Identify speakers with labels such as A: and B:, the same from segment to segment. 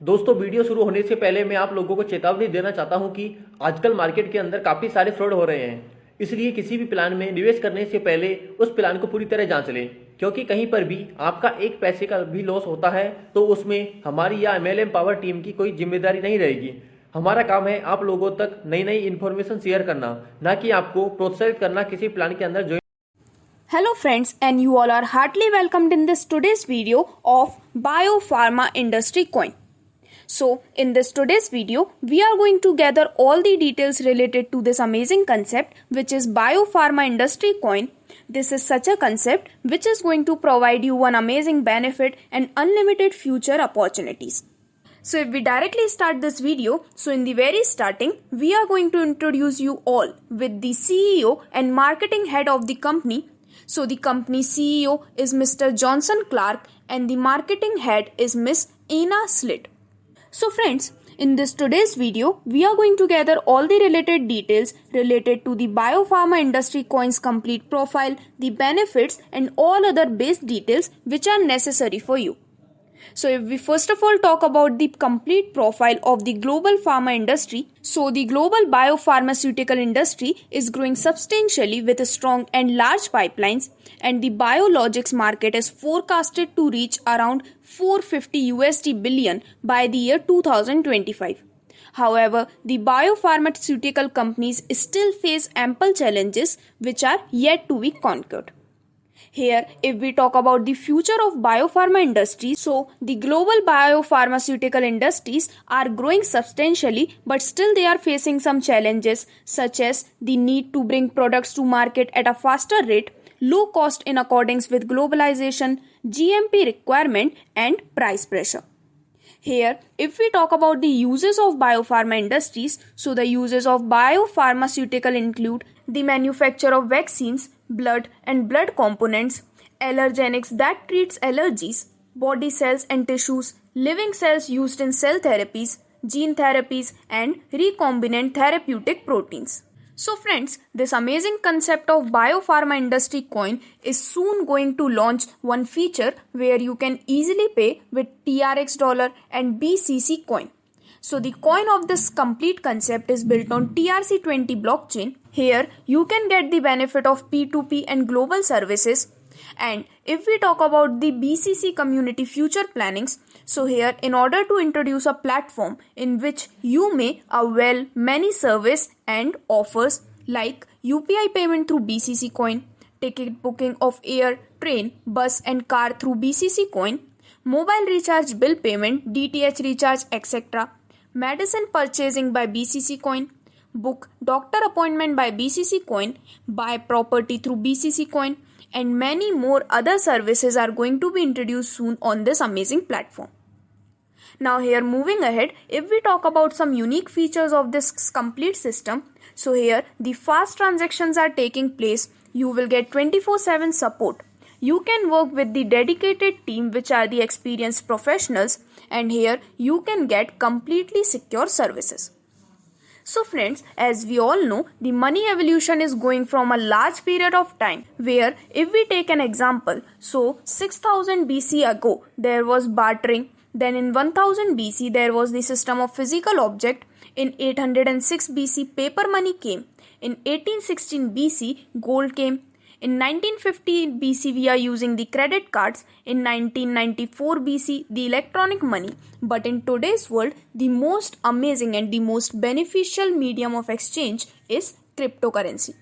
A: दोस्तों वीडियो शुरू होने से पहले मैं आप लोगों को चेतावनी देना चाहता हूं कि आजकल मार्केट के अंदर काफ़ी सारे फ्रॉड हो रहे हैं। इसलिए किसी भी प्लान में निवेश करने से पहले उस प्लान को पूरी तरह जांच लें, क्योंकि कहीं पर भी आपका एक पैसे का भी लॉस होता है तो उसमें हमारी या MLM पावर टीम की कोई जिम्मेदारी नहीं रहेगी। हमारा काम है आप लोगों तक नई नई इन्फॉर्मेशन शेयर करना, ना कि आपको प्रोत्साहित करना किसी प्लान के अंदर।
B: Hello friends, and you all are heartily welcomed in this today's video of Biopharma Industry Coin. So in this today's video, we are going to gather all the details related to this amazing concept which is Biopharma Industry Coin. This is such a concept which is going to provide you one amazing benefit and unlimited future opportunities. So if we directly start this video, so in the very starting, we are going to introduce you all with the CEO and marketing head of the company. So the company CEO is Mr. Johnson Clark and the marketing head is Miss Anna Slitt. So friends, in this today's video, we are going to gather all the related details related to the Biopharma Industry Coin's complete profile, the benefits and all other base details which are necessary for you. So if we first of all talk about the complete profile of the global pharma industry, so the global biopharmaceutical industry is growing substantially with strong and large pipelines, and the biologics market is forecasted to reach around 450 USD billion by the year 2025. However, the biopharmaceutical companies still face ample challenges which are yet to be conquered. Here, if we talk about the future of biopharma industry, so the global biopharmaceutical industries are growing substantially, but still they are facing some challenges such as the need to bring products to market at a faster rate, low cost in accordance with globalization, GMP requirement and price pressure. Here, if we talk about the uses of biopharma industries, so the uses of biopharmaceutical include the manufacture of vaccines, blood and blood components, allergenics that treats allergies, body cells and tissues, living cells used in cell therapies, gene therapies and recombinant therapeutic proteins. So friends, this amazing concept of biopharma industry coin is soon going to launch one feature where you can easily pay with TRX dollar and BCC coin. So the coin of this complete concept is built on TRC20 blockchain. Here you can get the benefit of P2P and global services. And if we talk about the BCC community future plannings, so here in order to introduce a platform in which you may avail many service and offers like UPI payment through BCC coin, ticket booking of air, train, bus and car through BCC coin, mobile recharge bill payment, DTH recharge etc., medicine purchasing by BCC coin, book doctor appointment by BCC coin, buy property through BCC coin, and many more other services are going to be introduced soon on this amazing platform. Now here moving ahead, if we talk about some unique features of this complete system, so here the fast transactions are taking place, you will get 24/7 support. You can work with the dedicated team which are the experienced professionals, and here you can get completely secure services. So friends, as we all know, the money evolution is going from a large period of time where if we take an example, so 6000 BC ago there was bartering, then in 1000 BC there was the system of physical object, in 806 BC paper money came, in 1816 BC gold came, in 1950 BC we are using the credit cards, in 1994 BC the electronic money, but in today's world the most amazing and the most beneficial medium of exchange is cryptocurrency.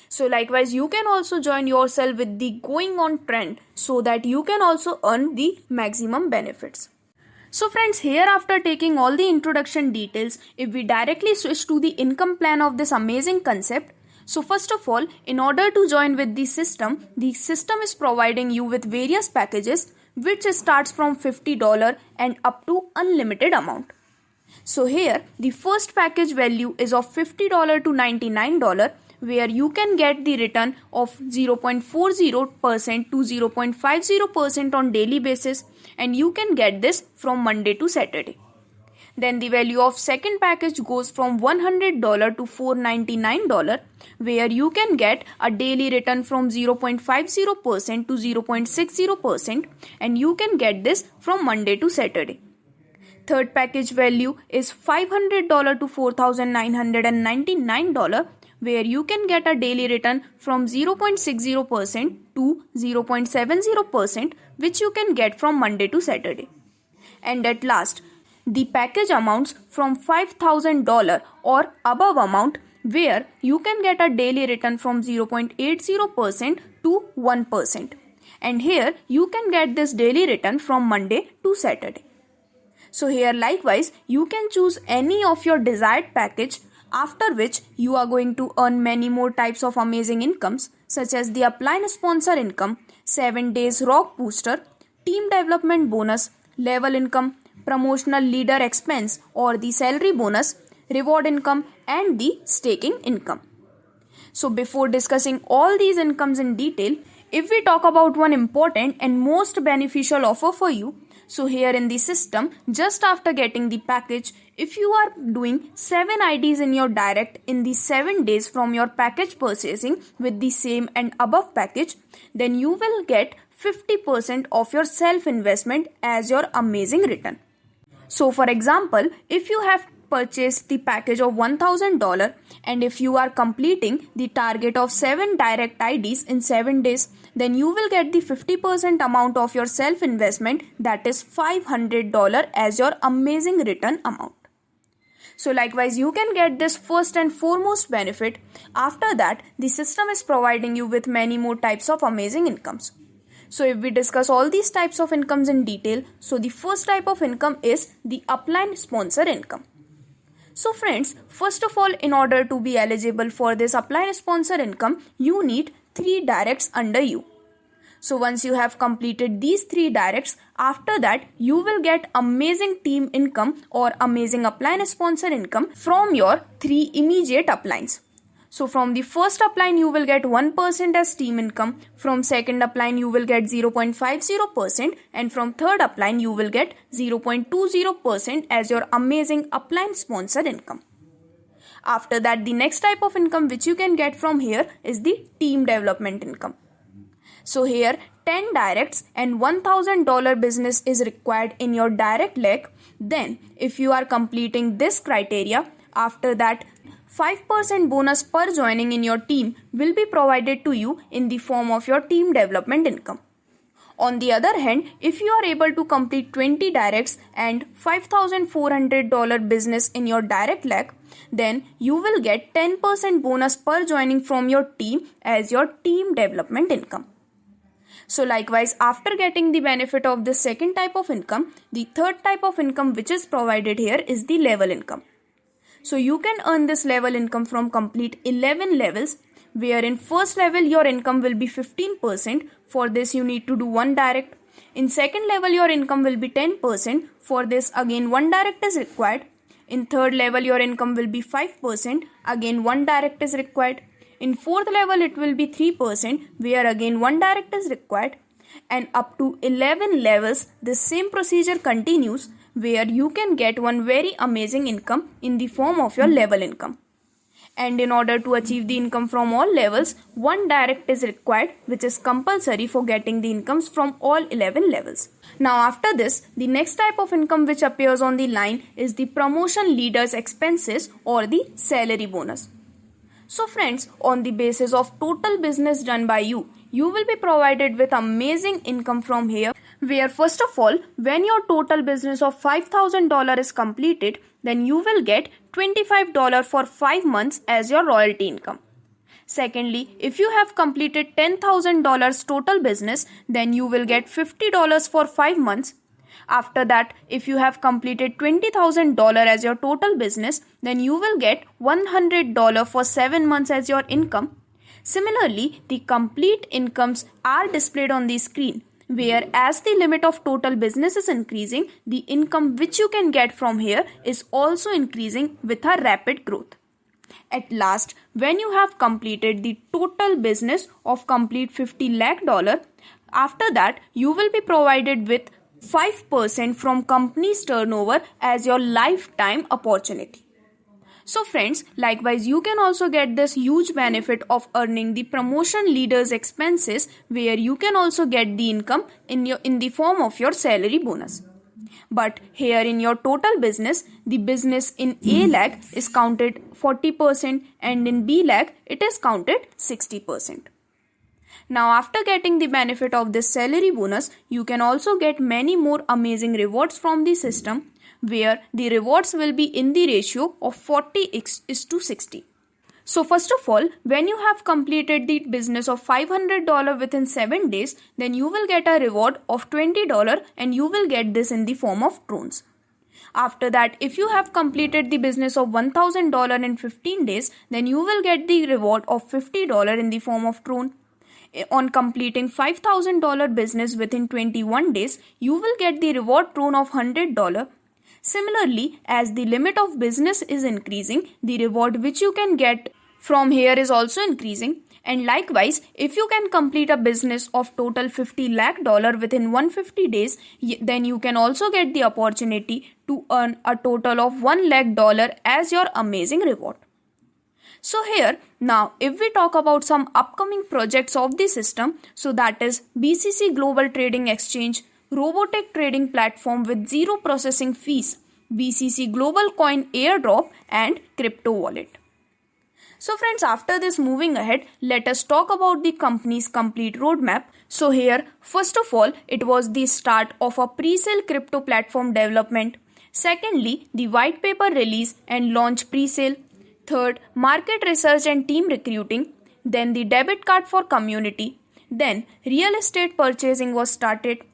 B: So likewise you can also join yourself with the going on trend so that you can also earn the maximum benefits. So friends, here after taking all the introduction details, if we directly switch to the income plan of this amazing concept, so first of all, in order to join with the system is providing you with various packages which starts from $50 and up to unlimited amount. So here the first package value is of $50 to $99, where you can get the return of 0.40% to 0.50% on daily basis, and you can get this from Monday to Saturday. Then the value of second package goes from $100 to $499, where you can get a daily return from 0.50% to 0.60%, and you can get this from Monday to Saturday. third package value is $500 to $4,999, where you can get a daily return from 0.60% to 0.70%, which you can get from Monday to Saturday. And at last, the package amounts from $5,000 or above amount, where you can get a daily return from 0.80% to 1%. And here you can get this daily return from Monday to Saturday. So here likewise you can choose any of your desired package, after which you are going to earn many more types of amazing incomes such as the upline sponsor income, 7 days rock booster, team development bonus, level income, promotional leader expense or the salary bonus, reward income and the staking income. So before discussing all these incomes in detail, if we talk about one important and most beneficial offer for you, so here in the system, just after getting the package, if you are doing 7 IDs in your direct in the 7 days from your package purchasing with the same and above package, then you will get 50% of your self investment as your amazing return. So for example, if you have purchased the package of $1,000 and if you are completing the target of 7 direct IDs in 7 days, then you will get the 50% amount of your self investment, that is $500 as your amazing return amount. So likewise you can get this first and foremost benefit. After that, the system is providing you with many more types of amazing incomes. So if we discuss all these types of incomes in detail, so the first type of income is the upline sponsor income. So friends, first of all, in order to be eligible for this upline sponsor income, you need 3 directs under you. So once you have completed these 3 directs, after that you will get amazing team income or amazing upline sponsor income from your 3 immediate uplines. So from the first upline you will get 1% as team income, from second upline you will get 0.50% and from third upline you will get 0.20% as your amazing upline sponsor income. After that, the next type of income which you can get from here is the team development income. So here 10 directs and $1,000 business is required in your direct leg. Then if you are completing this criteria, after that 5% bonus per joining in your team will be provided to you in the form of your team development income. On the other hand, if you are able to complete 20 directs and $5,400 business in your direct leg, then you will get 10% bonus per joining from your team as your team development income. So likewise, after getting the benefit of this second type of income, the third type of income which is provided here is the level income. So you can earn this level income from complete 11 levels, where in first level your income will be 15%. For this you need to do 1 direct. In second level your income will be 10%. For this again 1 direct is required. In third level your income will be 5%. Again 1 direct is required. In fourth level it will be 3%, where again 1 direct is required. And up to 11 levels this same procedure continues, where you can get one very amazing income in the form of your level income. And in order to achieve the income from all levels, 1 direct is required, which is compulsory for getting the incomes from all 11 levels. Now after this, the next type of income which appears on the line is the promotion leaders expenses or the salary bonus. So friends, on the basis of total business done by you, you will be provided with amazing income from here, where first of all, when your total business of $5,000 is completed, then you will get $25 for 5 months as your royalty income. Secondly, if you have completed $10,000 total business, then you will get $50 for 5 months. After that, if you have completed $20,000 as your total business, then you will get $100 for 7 months as your income. Similarly, the complete incomes are displayed on the screen, where as the limit of total business is increasing, the income which you can get from here is also increasing with a rapid growth. At last, when you have completed the total business of complete $50 lakh, after that you will be provided with 5% from company's turnover as your lifetime opportunity. So friends, likewise you can also get this huge benefit of earning the promotion leaders expenses, where you can also get the income in the form of your salary bonus. But here in your total business, the business in A leg is counted 40% and in B leg it is counted 60%. Now after getting the benefit of this salary bonus, you can also get many more amazing rewards from the system where the rewards will be in the ratio of 40:60. So first of all, when you have completed the business of $500 within 7 days, then you will get a reward of $20 and you will get this in the form of drones. After that, if you have completed the business of $1,000 in 15 days, then you will get the reward of $50 in the form of drone. On completing $5,000 business within 21 days, you will get the reward drone of $100. Similarly, as the limit of business is increasing, the reward which you can get from here is also increasing. And likewise, if you can complete a business of total $50 lakh within 150 days, then you can also get the opportunity to earn a total of $1 lakh as your amazing reward. So here, now if we talk about some upcoming projects of the system, so that is BCC Global Trading Exchange, robotic trading platform with zero processing fees, BCC Global Coin Airdrop and crypto wallet. So friends, after this, moving ahead, let us talk about the company's complete roadmap. So here, first of all, it was the start of a pre-sale crypto platform development. Secondly, the white paper release and launch pre-sale. Third, market research and team recruiting. Then the debit card for community. Then real estate purchasing was started.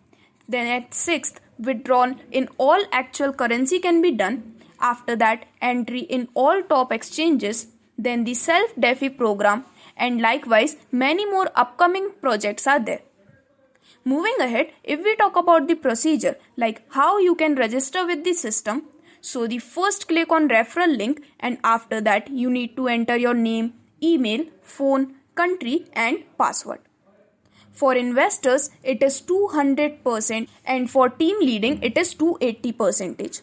B: Then at 6th, withdrawal in all actual currency can be done. After that, entry in all top exchanges. Then the self-DeFi program, and likewise many more upcoming projects are there. Moving ahead, if we talk about the procedure, like how you can register with the system, so the first click on referral link and after that you need to enter your name, email, phone, country and password. For investors, it is 200% and for team leading, it is 280%.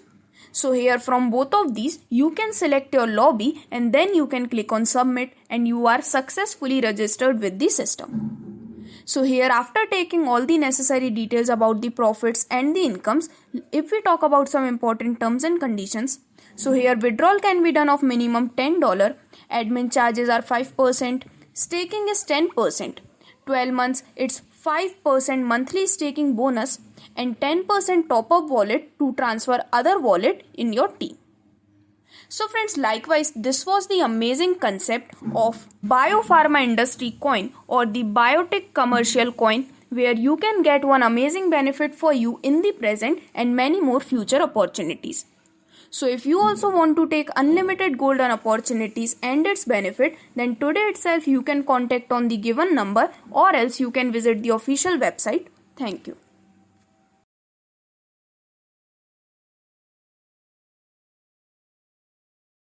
B: So here from both of these, you can select your lobby and then you can click on submit and you are successfully registered with the system. So here, after taking all the necessary details about the profits and the incomes, if we talk about some important terms and conditions, so here withdrawal can be done of minimum $10, admin charges are 5%, staking is 10%, 12 months it's 5% monthly staking bonus and 10% top-up wallet to transfer other wallet in your team. So friends, likewise, this was the amazing concept of biopharma industry coin or the biotech commercial coin, where you can get one amazing benefit for you in the present and many more future opportunities. So if you also want to take unlimited golden opportunities and its benefit, then today itself you can contact on the given number or else you can visit the official website. Thank you.